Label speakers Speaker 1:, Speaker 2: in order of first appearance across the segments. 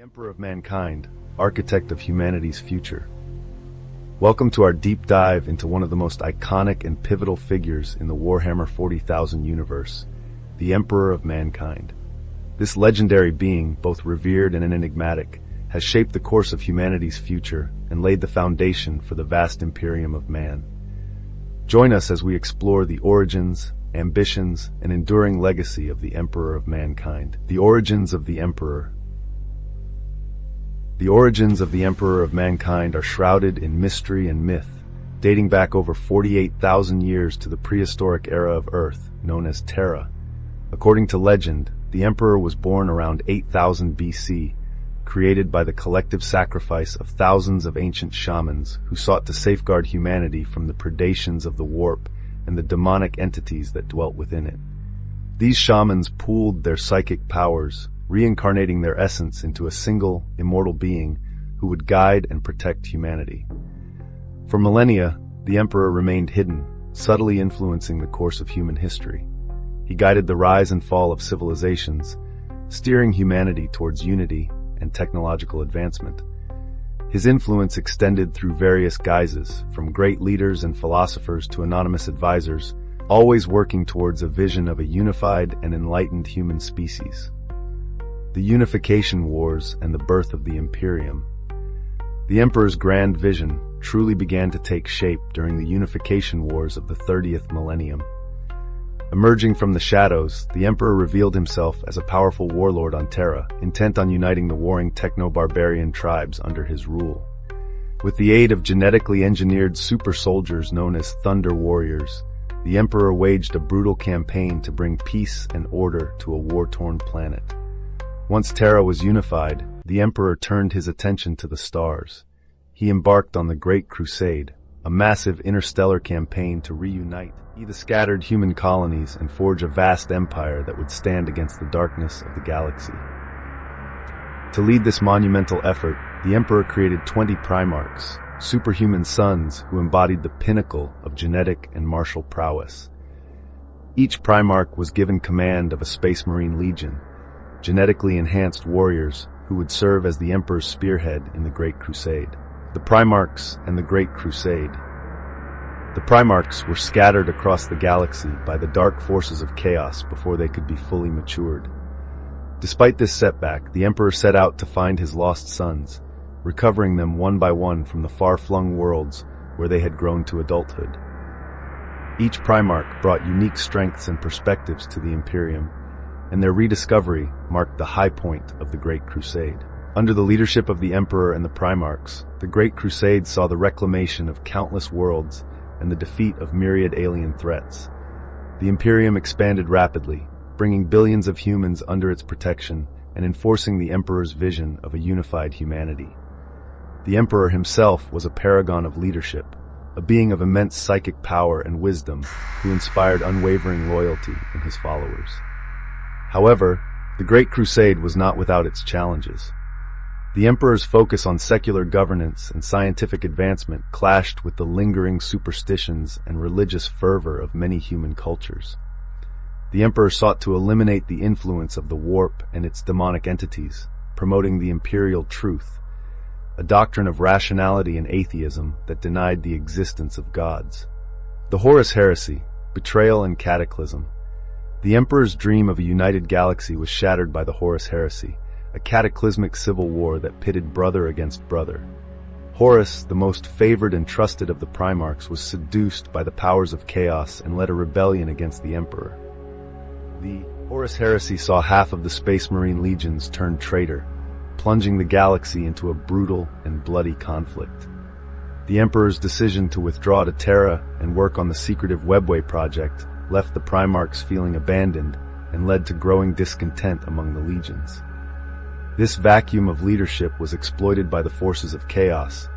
Speaker 1: Emperor of Mankind, architect of humanity's future. Welcome to our deep dive into one of the most iconic and pivotal figures in the Warhammer 40,000 universe, the Emperor of Mankind. This legendary being, both revered and enigmatic, has shaped the course of humanity's future and laid the foundation for the vast Imperium of Man. Join us as we explore the origins, ambitions, and enduring legacy of the Emperor of Mankind. The origins of the Emperor. The origins of the Emperor of Mankind are shrouded in mystery and myth, dating back over 48,000 years to the prehistoric era of Earth, known as Terra. According to legend, the Emperor was born around 8000 BC, created by the collective sacrifice of thousands of ancient shamans who sought to safeguard humanity from the predations of the warp and the demonic entities that dwelt within it. These shamans pooled their psychic powers, reincarnating their essence into a single, immortal being who would guide and protect humanity. For millennia, the Emperor remained hidden, subtly influencing the course of human history. He guided the rise and fall of civilizations, steering humanity towards unity and technological advancement. His influence extended through various guises, from great leaders and philosophers to anonymous advisors, always working towards a vision of a unified and enlightened human species. The Unification Wars and the birth of the Imperium. The Emperor's grand vision truly began to take shape during the Unification Wars of the 30th millennium. Emerging from the shadows, the Emperor revealed himself as a powerful warlord on Terra, intent on uniting the warring techno-barbarian tribes under his rule. With the aid of genetically engineered super soldiers known as Thunder Warriors, the Emperor waged a brutal campaign to bring peace and order to a war-torn planet. Once Terra was unified, the Emperor turned his attention to the stars. He embarked on the Great Crusade, a massive interstellar campaign to reunite the scattered human colonies and forge a vast empire that would stand against the darkness of the galaxy. To lead this monumental effort, the Emperor created 20 Primarchs, superhuman sons who embodied the pinnacle of genetic and martial prowess. Each Primarch was given command of a Space Marine Legion, genetically enhanced warriors who would serve as the Emperor's spearhead in the Great Crusade. The Primarchs and the Great Crusade. The Primarchs were scattered across the galaxy by the dark forces of chaos before they could be fully matured. Despite this setback, the Emperor set out to find his lost sons, recovering them one by one from the far-flung worlds where they had grown to adulthood. Each Primarch brought unique strengths and perspectives to the Imperium, and their rediscovery marked the high point of the Great Crusade. Under the leadership of the Emperor and the Primarchs, the Great Crusade saw the reclamation of countless worlds and the defeat of myriad alien threats. The Imperium expanded rapidly, bringing billions of humans under its protection and enforcing the Emperor's vision of a unified humanity. The Emperor himself was a paragon of leadership, a being of immense psychic power and wisdom who inspired unwavering loyalty in his followers. However, the Great Crusade was not without its challenges. The Emperor's focus on secular governance and scientific advancement clashed with the lingering superstitions and religious fervor of many human cultures. The Emperor sought to eliminate the influence of the warp and its demonic entities, promoting the imperial truth, a doctrine of rationality and atheism that denied the existence of gods. The Horus Heresy, Betrayal and Cataclysm. The Emperor's dream of a united galaxy was shattered by the Horus Heresy, a cataclysmic civil war that pitted brother against brother. Horus, the most favored and trusted of the Primarchs, was seduced by the powers of chaos and led a rebellion against the Emperor. The Horus Heresy saw half of the Space Marine legions turn traitor, plunging the galaxy into a brutal and bloody conflict. The Emperor's decision to withdraw to Terra and work on the secretive Webway project left the Primarchs feeling abandoned and led to growing discontent among the legions. This vacuum of leadership was exploited by the forces of chaos,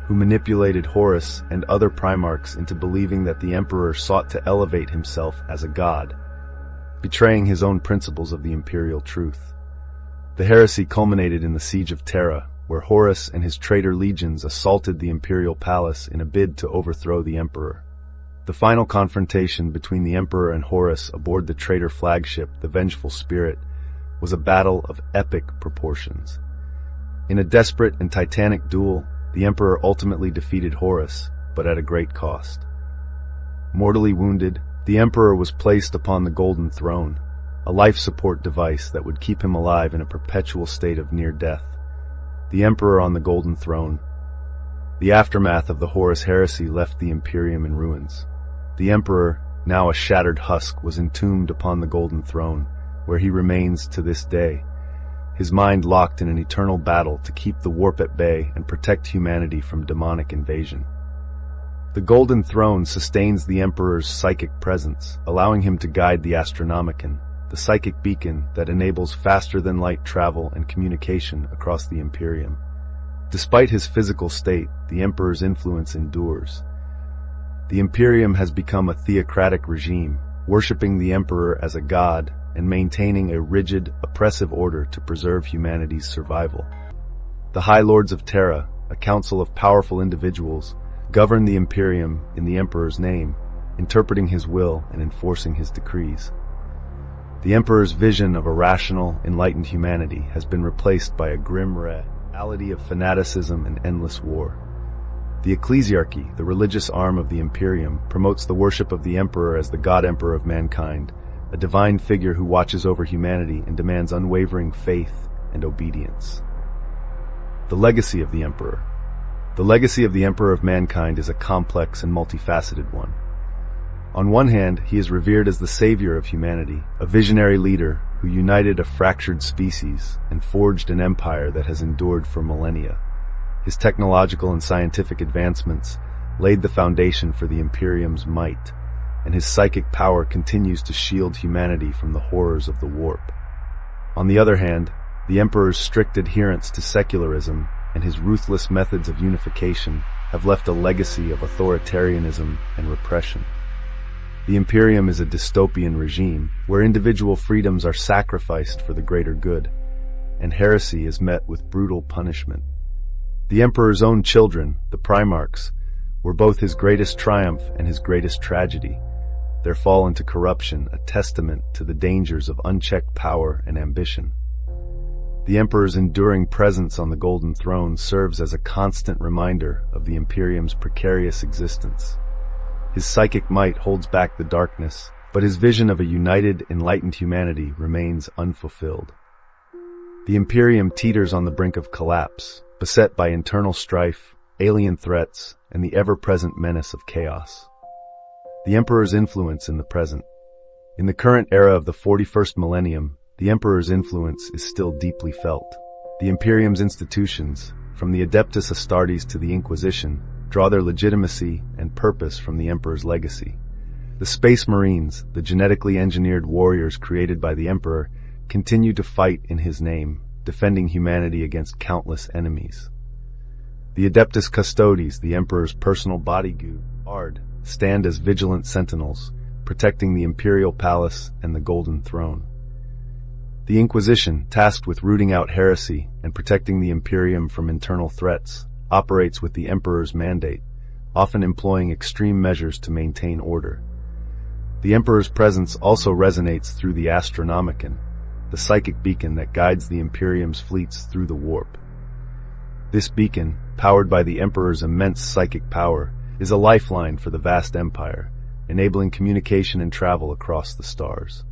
Speaker 1: who manipulated Horus and other Primarchs into believing that the Emperor sought to elevate himself as a god, betraying his own principles of the imperial truth. The heresy culminated in the Siege of Terra, where Horus and his traitor legions assaulted the imperial palace in a bid to overthrow the Emperor. The final confrontation between the Emperor and Horus aboard the traitor flagship, the Vengeful Spirit, was a battle of epic proportions. In a desperate and titanic duel, the Emperor ultimately defeated Horus, but at a great cost. Mortally wounded, the Emperor was placed upon the Golden Throne, a life support device that would keep him alive in a perpetual state of near death. The Emperor on the Golden Throne. The aftermath of the Horus Heresy left the Imperium in ruins. The Emperor, now a shattered husk, was entombed upon the Golden Throne, where he remains to this day, his mind locked in an eternal battle to keep the warp at bay and protect humanity from demonic invasion. The Golden Throne sustains the Emperor's psychic presence, allowing him to guide the Astronomicon, the psychic beacon that enables faster-than-light travel and communication across the Imperium. Despite his physical state, the Emperor's influence endures. The Imperium has become a theocratic regime, worshipping the Emperor as a god and maintaining a rigid, oppressive order to preserve humanity's survival. The High Lords of Terra, a council of powerful individuals, govern the Imperium in the Emperor's name, interpreting his will and enforcing his decrees. The Emperor's vision of a rational, enlightened humanity has been replaced by a grim reality of fanaticism and endless war. The Ecclesiarchy, the religious arm of the Imperium, promotes the worship of the Emperor as the God Emperor of mankind, a divine figure who watches over humanity and demands unwavering faith and obedience. The legacy of the Emperor. The legacy of the Emperor of mankind is a complex and multifaceted one. On one hand, he is revered as the savior of humanity, a visionary leader who united a fractured species and forged an empire that has endured for millennia. His technological and scientific advancements laid the foundation for the Imperium's might, and his psychic power continues to shield humanity from the horrors of the warp. On the other hand, the Emperor's strict adherence to secularism and his ruthless methods of unification have left a legacy of authoritarianism and repression. The Imperium is a dystopian regime where individual freedoms are sacrificed for the greater good, and heresy is met with brutal punishment. The Emperor's own children, the Primarchs, were both his greatest triumph and his greatest tragedy. Their fall into corruption, a testament to the dangers of unchecked power and ambition. The Emperor's enduring presence on the Golden Throne serves as a constant reminder of the Imperium's precarious existence. His psychic might holds back the darkness, but his vision of a united, enlightened humanity remains unfulfilled. The Imperium teeters on the brink of collapse, beset by internal strife, alien threats, and the ever-present menace of chaos. The Emperor's influence in the present. In the current era of the 41st millennium, the Emperor's influence is still deeply felt. The Imperium's institutions, from the Adeptus Astartes to the Inquisition, draw their legitimacy and purpose from the Emperor's legacy. The Space Marines, the genetically engineered warriors created by the Emperor, continue to fight in his name, defending humanity against countless enemies. The Adeptus Custodes, the Emperor's personal bodyguard, stand as vigilant sentinels, protecting the Imperial Palace and the Golden Throne. The Inquisition, tasked with rooting out heresy and protecting the Imperium from internal threats, operates with the Emperor's mandate, often employing extreme measures to maintain order. The Emperor's presence also resonates through the Astronomicon, the psychic beacon that guides the Imperium's fleets through the warp. This beacon, powered by the Emperor's immense psychic power, is a lifeline for the vast empire, enabling communication and travel across the stars.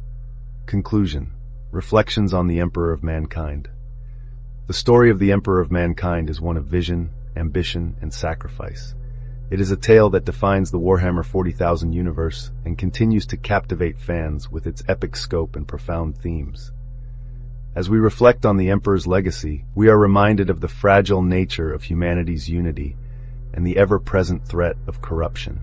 Speaker 1: Conclusion. Reflections on the Emperor of Mankind. The story of the Emperor of Mankind is one of vision, ambition, and sacrifice. It is a tale that defines the Warhammer 40,000 universe and continues to captivate fans with its epic scope and profound themes. As we reflect on the Emperor's legacy, we are reminded of the fragile nature of humanity's unity and the ever-present threat of corruption.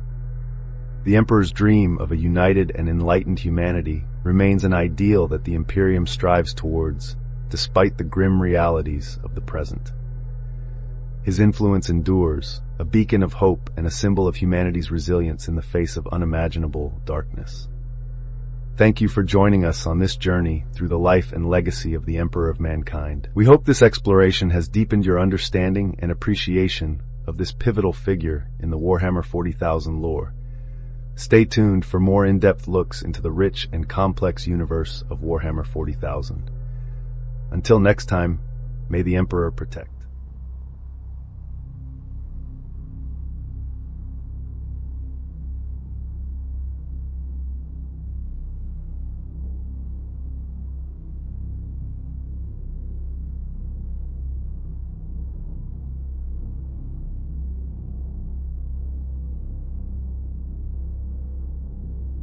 Speaker 1: The Emperor's dream of a united and enlightened humanity remains an ideal that the Imperium strives towards, despite the grim realities of the present. His influence endures, a beacon of hope and a symbol of humanity's resilience in the face of unimaginable darkness. Thank you for joining us on this journey through the life and legacy of the Emperor of Mankind. We hope this exploration has deepened your understanding and appreciation of this pivotal figure in the Warhammer 40,000 lore. Stay tuned for more in-depth looks into the rich and complex universe of Warhammer 40,000. Until next time, may the Emperor protect.